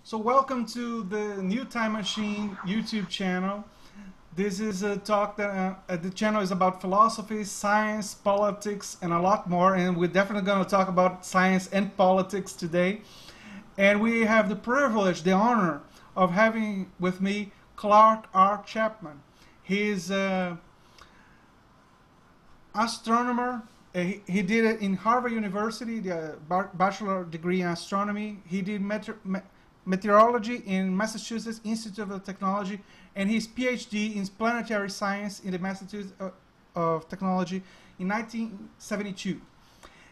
So welcome to the New Time Machine YouTube channel. This is a talk that the channel is about philosophy, science, politics, and a lot more. And we're definitely going to talk about science and politics today. And we have the privilege, the honor of having with me Clark R Chapman. He's an astronomer. He did it in Harvard University, the bachelor degree in astronomy. He did meteorology in Massachusetts Institute of Technology, and his PhD in planetary science in the Massachusetts of Technology in 1972.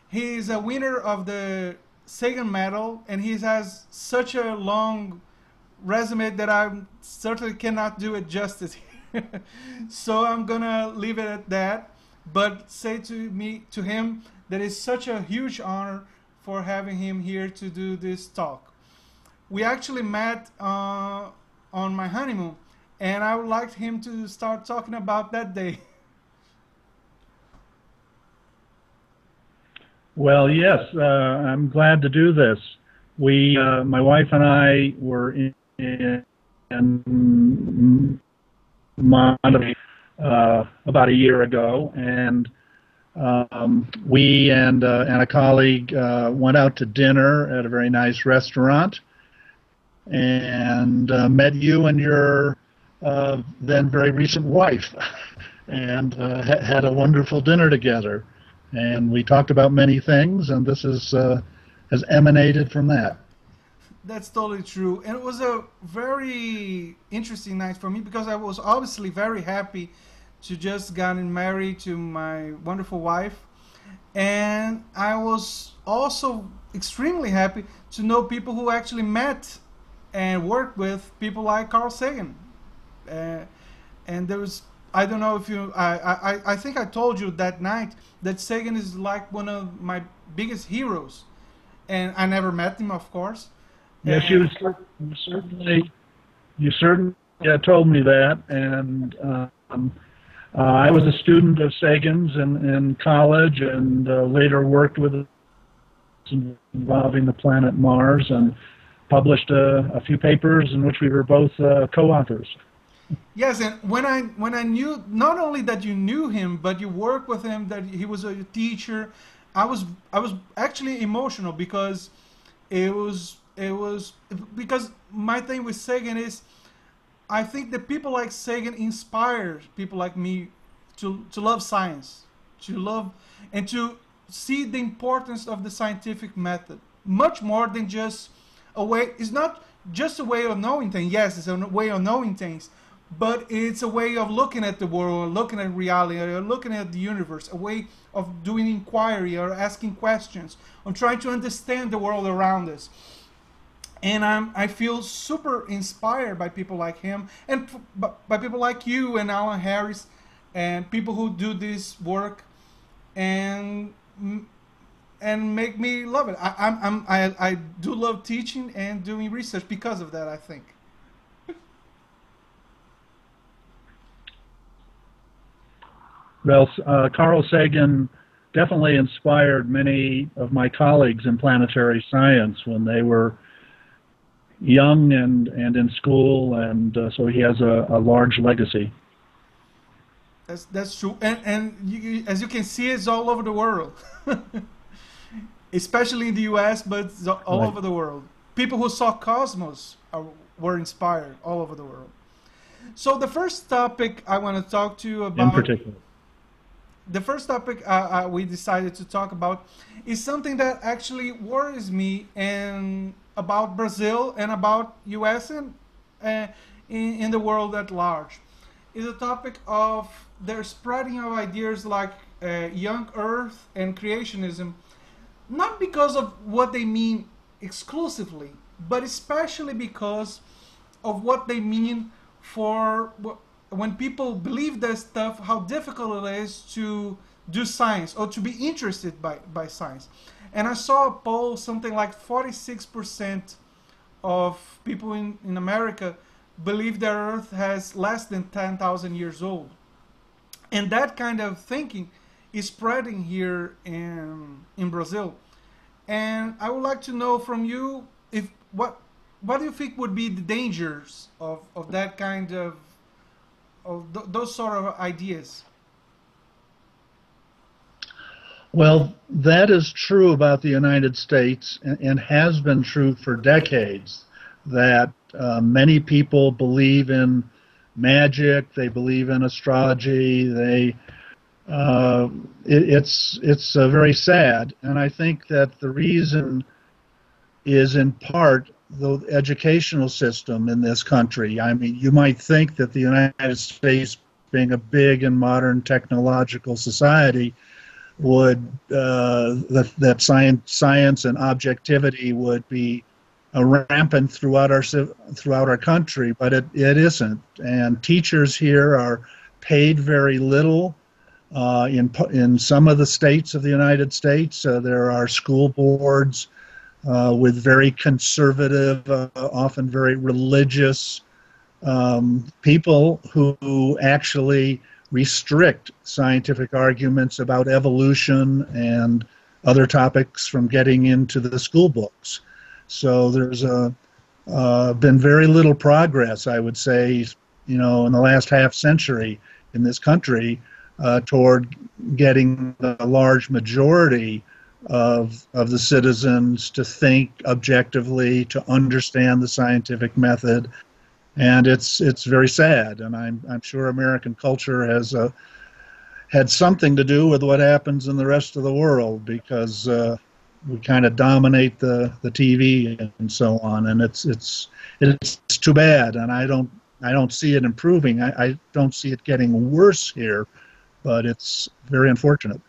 He is a winner of the Sagan Medal, and he has such a long resume that I certainly cannot do it justice. So I'm gonna leave it at that, but say to him that it's such a huge honor for having him here to do this talk. We actually met on my honeymoon, and I would like him to start talking about that day. Well, yes, I'm glad to do this. My wife and I were in Monterey about a year ago, and we and a colleague went out to dinner at a very nice restaurant, and met you and your then very recent wife, and had a wonderful dinner together. And we talked about many things, and this has emanated from that. That's totally true. And it was a very interesting night for me because I was obviously very happy to just gotten married to my wonderful wife. And I was also extremely happy to know people who actually met and worked with people like Carl Sagan. Uh, and there was, I don't know if you, I think I told you that night that Sagan is like one of my biggest heroes. And I never met him, of course. Yes, you certainly told me that, and I was a student of Sagan's in college, and later worked with us involving the planet Mars, and published a few papers in which we were both co-authors. Yes, and when I knew not only that you knew him, but you worked with him, that he was a teacher, I was actually emotional because it was because my thing with Sagan is I think that people like Sagan inspire people like me to love science, to love and to see the importance of the scientific method much more than just a way. It's not just a way of knowing things. Yes, it's a way of knowing things, but it's a way of looking at the world, looking at reality, or looking at the universe, a way of doing inquiry or asking questions, or trying to understand the world around us. And I feel super inspired by people like him and by people like you and Alan Harris and people who do this work and and make me love it. I do love teaching and doing research because of that, I think. Well, Carl Sagan definitely inspired many of my colleagues in planetary science when they were young and in school, and so he has a large legacy. That's true, and as you can see, it's all over the world, especially in the U.S., but it's all Right. over the world. People who saw Cosmos were inspired all over the world. So the first topic I want to talk to you In about, particular. the first topic we decided to talk about is something that actually worries me and about Brazil and about U.S. and uh, in the world at large. Is a topic of their spreading of ideas like young Earth and creationism, not because of what they mean exclusively, but especially because of what they mean for when people believe that stuff, how difficult it is to do science or to be interested by science. And I saw a poll, something like 46% of people in America believe that Earth has less than 10,000 years old. And that kind of thinking is spreading here in Brazil. And I would like to know from you if what do you think would be the dangers of that kind of those sort of ideas? Well, that is true about the United States and has been true for decades, that many people believe in magic, they believe in astrology, it's very sad, and I think that the reason is in part the educational system in this country. I mean, you might think that the United States, being a big and modern technological society, would that science and objectivity would be rampant throughout our country, but it isn't. And teachers here are paid very little. In some of the states of the United States, there are school boards with very conservative, often very religious people who actually restrict scientific arguments about evolution and other topics from getting into the school books. So there's been very little progress, I would say, in the last half century in this country toward getting the large majority of the citizens to think objectively, to understand the scientific method, and it's very sad. And I'm sure American culture has had something to do with what happens in the rest of the world, because we kind of dominate the TV and so on, and it's too bad. And I don't see it improving. I don't see it getting worse here, but it's very unfortunate.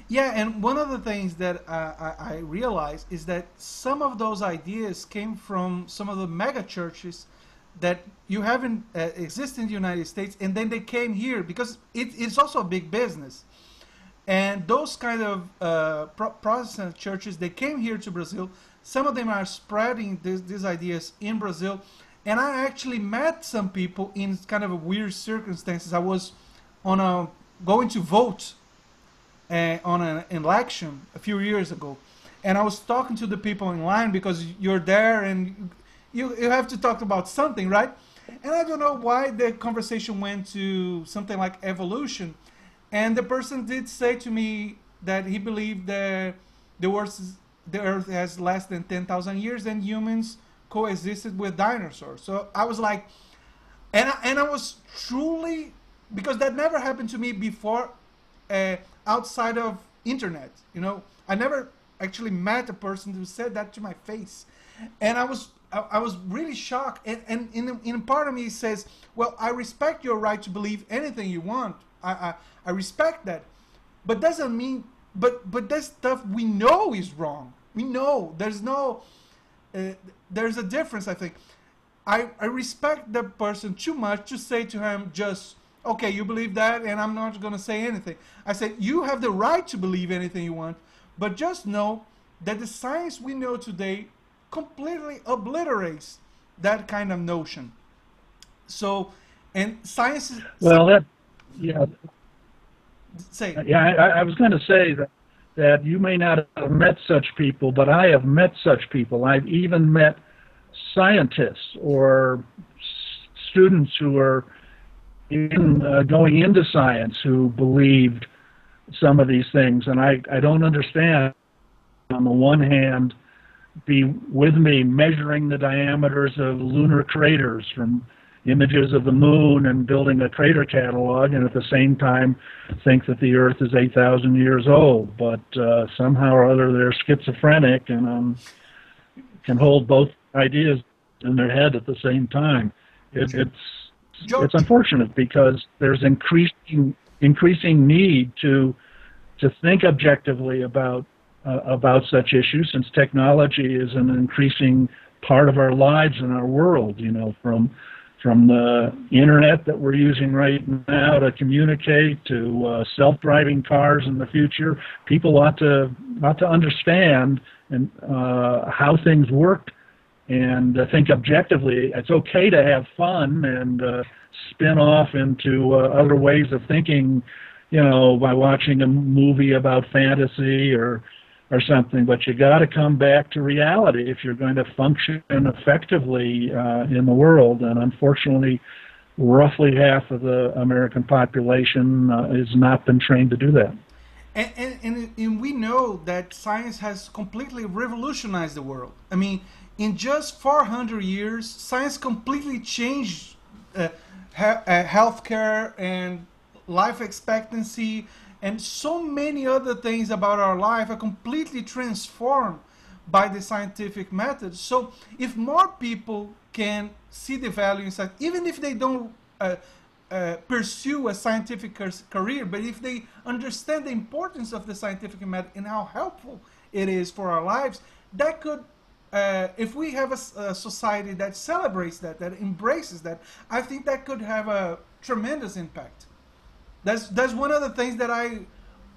Yeah, and one of the things that I realized is that some of those ideas came from some of the mega churches that you haven't exist in the United States, and then they came here because it's also a big business. And those kind of Protestant churches, they came here to Brazil. Some of them are spreading these ideas in Brazil. And I actually met some people in kind of a weird circumstances. I was going to vote on an election a few years ago, and I was talking to the people in line because you're there and you have to talk about something, right? And I don't know why the conversation went to something like evolution, and the person did say to me that he believed that the Earth has less than 10,000 years and humans coexisted with dinosaurs. So I was like, and I was truly, because that never happened to me before, outside of internet. I never actually met a person who said that to my face, and I was really shocked. And in part of me says, well, I respect your right to believe anything you want. I respect that, but doesn't mean but that stuff we know is wrong. We know there's a difference. I think I respect the person too much to say to him just, okay, you believe that, and I'm not going to say anything. I said, you have the right to believe anything you want, but just know that the science we know today completely obliterates that kind of notion. So, and science is... Well, yeah, Say. yeah. I was going to say that you may not have met such people, but I have met such people. I've even met scientists or students who are going into science who believed some of these things, and I don't understand. On the one hand, be with me measuring the diameters of lunar craters from images of the moon and building a crater catalog, and at the same time think that the Earth is 8,000 years old. But somehow or other they're schizophrenic and can hold both ideas in their head at the same time. It's unfortunate because there's increasing need to think objectively about such issues, since technology is an increasing part of our lives and our world. From the internet that we're using right now to communicate to self-driving cars in the future. People ought to understand and how things work and think objectively. It's okay to have fun and spin off into other ways of thinking, by watching a movie about fantasy or or something, but you got to come back to reality if you're going to function effectively in the world. And unfortunately, roughly half of the American population has not been trained to do that. And we know that science has completely revolutionized the world. I mean, in just 400 years, science completely changed healthcare and life expectancy and so many other things about our life are completely transformed by the scientific method. So if more people can see the value in science, even if they don't pursue a scientific career, but if they understand the importance of the scientific method and how helpful it is for our lives, that could, if we have a society that celebrates that, that embraces that, I think that could have a tremendous impact. That's one of the things that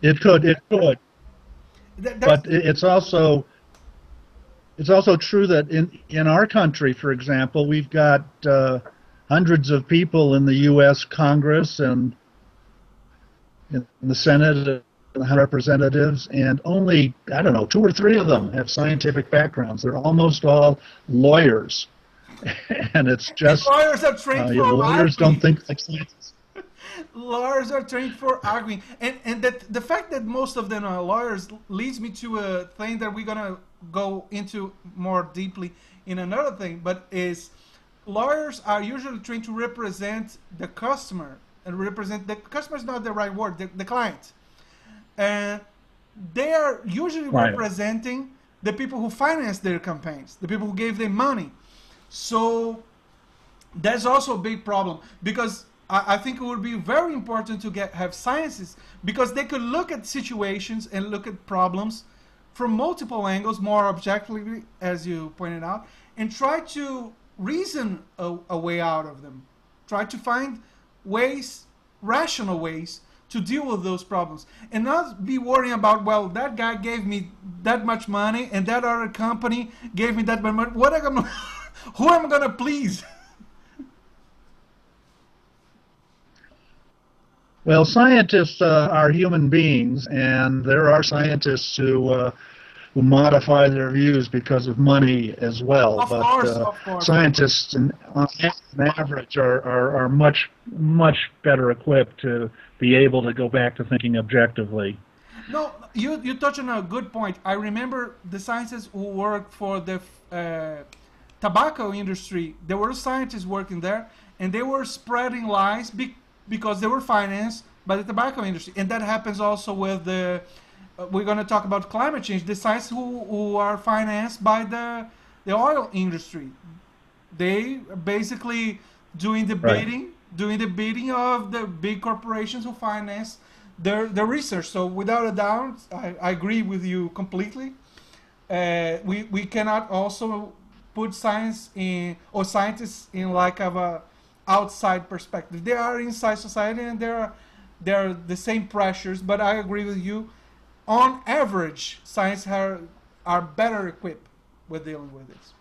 It could, that's but it's also true that in our country, for example, we've got hundreds of people in the U.S. Congress and in the Senate and the Representatives, and only, I don't know, 2 or 3 of them have scientific backgrounds. They're almost all lawyers, and it's just lawyers are trained for lawyers don't think like scientists. Lawyers are trained for arguing, and that the fact that most of them are lawyers leads me to a thing that we're gonna go into more deeply in another thing. But is lawyers are usually trained to represent the customer, and represent the customer is not the right word, the client, and they are usually representing the people who finance their campaigns, the people who gave them money. So that's also a big problem, because I think it would be very important to have scientists, because they could look at situations and look at problems from multiple angles, more objectively, as you pointed out, and try to reason a way out of them. Try to find ways, rational ways, to deal with those problems, and not be worrying about, well, that guy gave me that much money, and that other company gave me that much money. What am I, who am I gonna please? Well, scientists are human beings, and there are scientists who modify their views because of money as well. Of course. Scientists, on average, are much better equipped to be able to go back to thinking objectively. No, you touch on a good point. I remember the scientists who worked for the tobacco industry. There were scientists working there, and they were spreading lies because they were financed by the tobacco industry. And that happens also with the, we're going to talk about climate change, the scientists who are financed by the oil industry. They basically doing the bidding of the big corporations who finance their research. So without a doubt, I agree with you completely. We cannot also put science in, or scientists in, like of a outside perspective. They are inside society, and there are the same pressures, but I agree with you. On average, science are better equipped with dealing with this.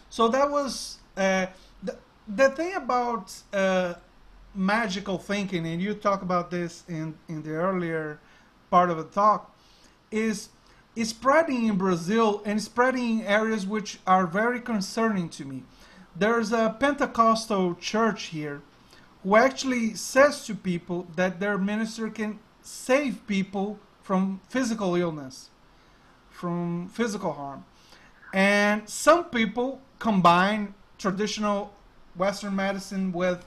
So that was the thing about magical thinking, and you talk about this in the earlier part of the talk, is spreading in Brazil and spreading in areas which are very concerning to me. There's a Pentecostal church here who actually says to people that their minister can save people from physical illness, from physical harm. And some people combine traditional Western medicine with,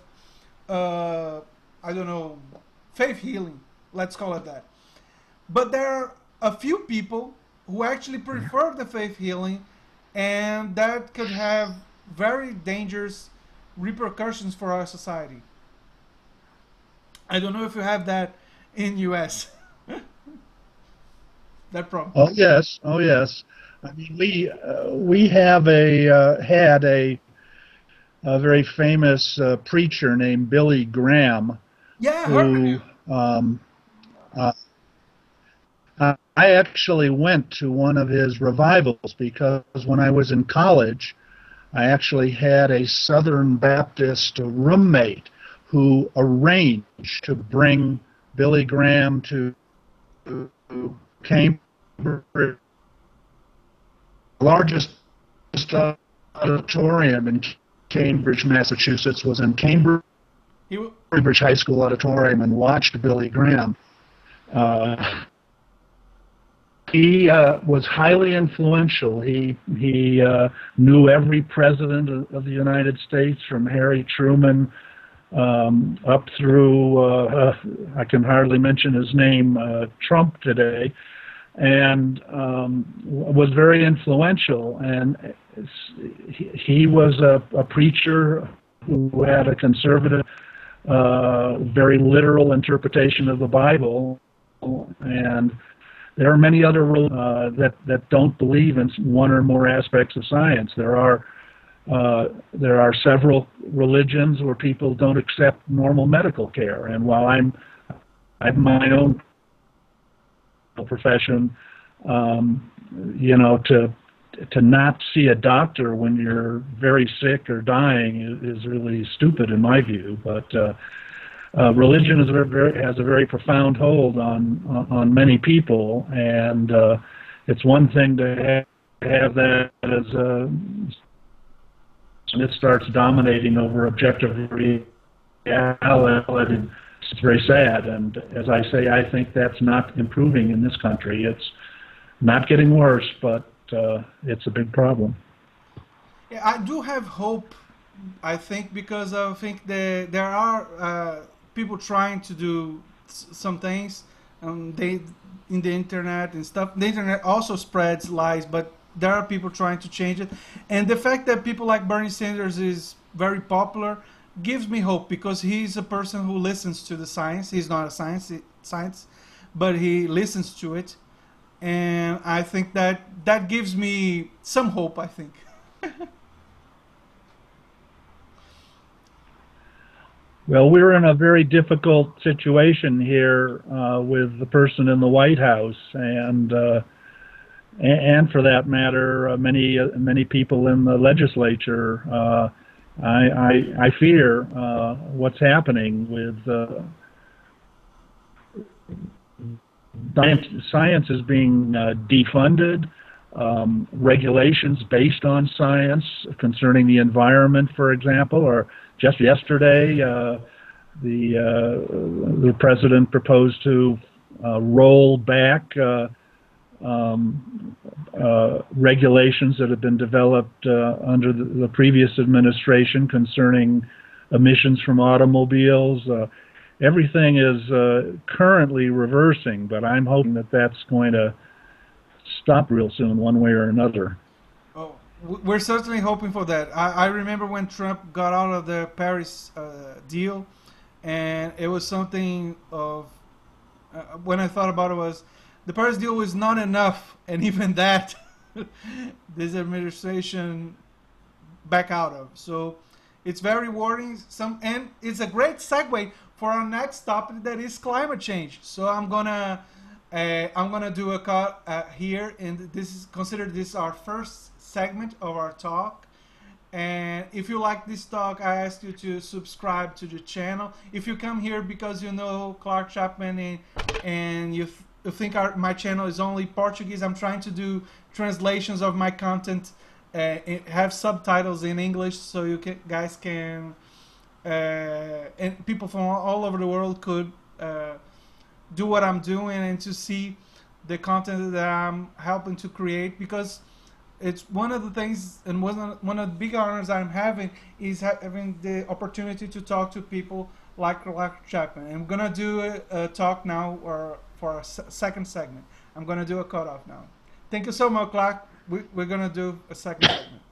I don't know, faith healing, let's call it that. But there are a few people who actually prefer the faith healing, and that could have very dangerous repercussions for our society. I don't know if you have that in U.S. that problem. Oh yes. I mean, we have had a very famous preacher named Billy Graham. Yeah, who I actually went to one of his revivals, because when I was in college, I actually had a Southern Baptist roommate who arranged to bring Billy Graham to Cambridge largest auditorium in Cambridge, Massachusetts, was in Cambridge High School auditorium and watched Billy Graham. He was highly influential. He knew every president of the United States, from Harry Truman up through, I can hardly mention his name, Trump today, and was very influential. And he was a preacher who had a conservative, very literal interpretation of the Bible, and there are many other that don't believe in one or more aspects of science. There are several religions where people don't accept normal medical care, and while I have my own profession, to not see a doctor when you're very sick or dying is really stupid in my view. But religion has a very profound hold on many people, and it's one thing to have that as it starts dominating over objective reality. It's very sad, and as I say, I think that's not improving in this country. It's not getting worse, but it's a big problem. Yeah, I do have hope, I think, because I think that there are people trying to do some things in the internet and stuff. The internet also spreads lies, but there are people trying to change it. And the fact that people like Bernie Sanders is very popular gives me hope, because he's a person who listens to the science. He's not a science, but he listens to it. And I think that gives me some hope, I think. Well, we're in a very difficult situation here with the person in the White House, and for that matter, many people in the legislature. I fear what's happening with science is being defunded. Regulations based on science concerning the environment, for example, or just yesterday, the president proposed to roll back regulations that have been developed under the previous administration concerning emissions from automobiles. Everything is currently reversing, but I'm hoping that that's going to stop real soon, one way or another. Oh, we're certainly hoping for that. I remember when Trump got out of the Paris deal, and it was something of, when I thought about it, was the Paris deal was not enough, and even that this administration back out of. So it's very worrying. And it's a great segue for our next topic, that is climate change. So I'm gonna do a cut here, and this is considered this our first segment of our talk. And if you like this talk, I ask you to subscribe to the channel. If you come here because you know Clark Chapman and you think my channel is only Portuguese, I'm trying to do translations of my content, have subtitles in English, so you guys can, and people from all over the world could do what I'm doing and to see the content that I'm helping to create, because it's one of the things, and one of the big honors I'm having is having the opportunity to talk to people like Clark Chapman. I'm gonna do a talk now, or for a second segment. I'm gonna do a cutoff now. Thank you so much, Clark. We're gonna do a second segment.